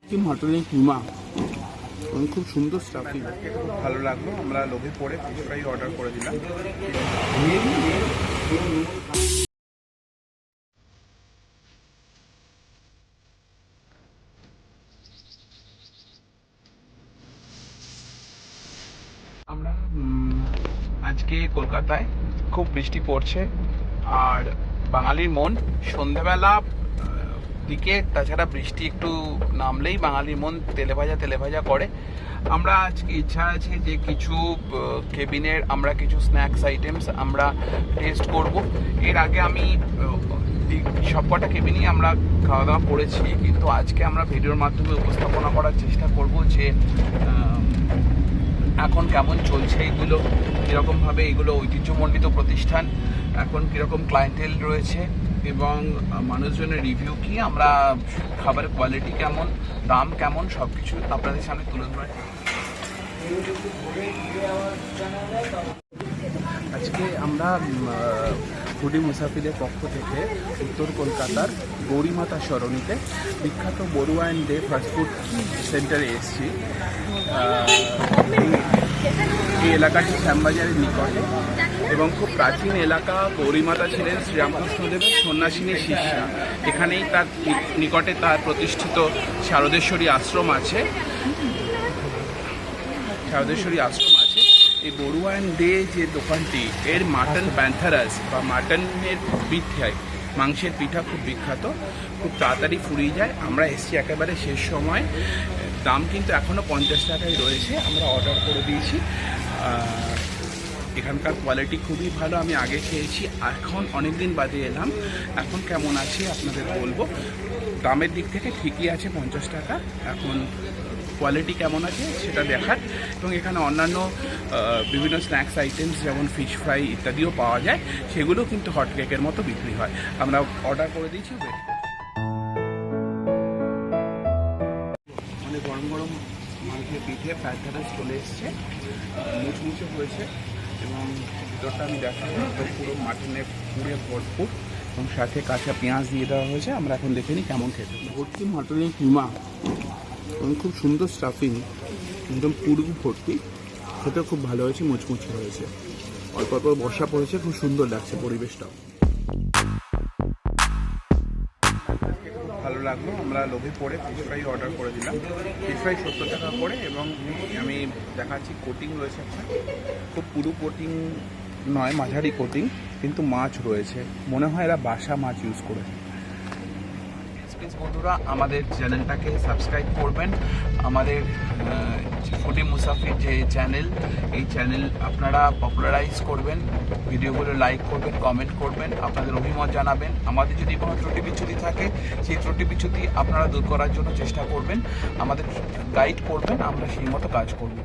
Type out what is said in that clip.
মটনের কিমা খুব সুন্দর স্টাফিং, খুব ভালো লাগলো। আমরা লোভে পড়ে ফিশ ফ্রাই অর্ডার করে দিলাম। আমরা আজকে কলকাতায় খুব বৃষ্টি পড়ছে, আর বাঙালির মন সন্ধ্যাবেলা দিকে, তাছাড়া বৃষ্টি একটু নামলেই বাঙালির মন তেলে ভাজা করে। আমরা আজকে ইচ্ছা আছে যে কিছু কেবিনের আমরা কিছু স্ন্যাক্স আইটেমস আমরা টেস্ট করব। এর আগে আমি সবকটা কেবিনই আমরা খাওয়া দাওয়া করেছি, কিন্তু আজকে আমরা ভিডিওর মাধ্যমে উপস্থাপনা করার চেষ্টা করব যে এখন কেমন চলছে এগুলো, কীরকমভাবে এগুলো ঐতিহ্যমণ্ডিত প্রতিষ্ঠান, এখন কীরকম ক্লায়েন্টেল রয়েছে এবং মানুষজনের রিভিউ কি, আমরা খাবারের কোয়ালিটি কেমন, দাম কেমন, সব কিছু আপনাদের সামনে তুলে ধরে। আজকে আমরা ফুডি মুসাফিরের পক্ষ থেকে উত্তর কলকাতার গৌরীমাতা সরণিতে বিখ্যাত বড়ুয়া অ্যান্ড ডে ফাস্টফুড সেন্টারে এসেছি। এই এলাকাটি শ্যামবাজারের নিকটে এবং খুব প্রাচীন এলাকা। গৌরীমাতা ছিলেন শ্রীরামকৃষ্ণদেবের সন্ন্যাসিনী শিষ্যা। এখানেই তার নিকটে তার প্রতিষ্ঠিত শারদেশ্বরী আশ্রম আছে। এই বড়ুয়া অ্যান্ড ডে যে দোকানটি, এর মাটন প্যান্থারাস বা মাটনের পিঠায়, মাংসের পিঠা খুব বিখ্যাত, খুব তাড়াতাড়ি ফুরিয়ে যায়। আমরা এসছি একেবারে শেষ সময়, দাম কিন্তু এখনও 50 টাকায় রয়েছে। আমরা অর্ডার করে দিয়েছি। এখানকার কোয়ালিটি খুবই ভালো, আমি আগে খেয়েছি, এখন অনেক দিন বাদে এলাম। এখন কেমন আছে আপনাদের বলবো। দামের দিক থেকে ঠিকই আছে 50 টাকা, এখন কোয়ালিটি কেমন আছে সেটা দেখার। এবং এখানে অন্যান্য বিভিন্ন স্ন্যাক্স আইটেমস যেমন ফিশ ফ্রাই ইত্যাদিও পাওয়া যায়, সেগুলো কিন্তু হট কেকের মতো বিক্রি হয়। আমরা অর্ডার করে দিয়েছি, ওয়েট করছি। মানে গরম গরম মাংসের পিঠে প্যান্থারাস চলে এসছে, মুচমুচে হয়েছে এবং ভিতরটা আমি দেখাবো, পুরো মাটনের পুরে ভরপুর এবং সাথে কাঁচা পেঁয়াজ দিয়ে দেওয়া হয়েছে। আমরা এখন দেখে নিই কেমন খেতে। ভর্তি মটনের কিমা খুব সুন্দর স্টাফিং, একদম পুরো ভর্তি, খেতে খুব ভালো হয়েছে, মুচমুচে হয়েছে, অল্প অল্প বর্ষা পড়েছে, খুব সুন্দর লাগছে পরিবেশটাও। ভালো লাগলো। আমরা লোভে পড়ে ফিশ ফ্রাই অর্ডার করে দিলাম। ফিশ ফ্রাই 70 টাকা করে এবং আমি দেখাচ্ছি কোটিং রয়েছে একটা, খুব পুরো কোটিং নয়, মাঝারি কোটিং, কিন্তু মাছ রয়েছে, মনে হয় এরা বাসা মাছ ইউজ করে। বন্ধুরা, আমাদের চ্যানেলটাকে সাবস্ক্রাইব করবেন। আমাদের ফুডি মুসাফির যে চ্যানেল, এই চ্যানেল আপনারা পপুলারাইজ করবেন, ভিডিওগুলো লাইক করবেন, কমেন্ট করবেন, আপনাদের অভিমত জানাবেন। আমাদের যদি কোনো ত্রুটি বিচ্যুতি থাকে, সেই ত্রুটি বিচ্যুতি আপনারা দূর করার জন্য চেষ্টা করবেন, আমাদের গাইড করবেন, আমরা সেই মতো কাজ করব।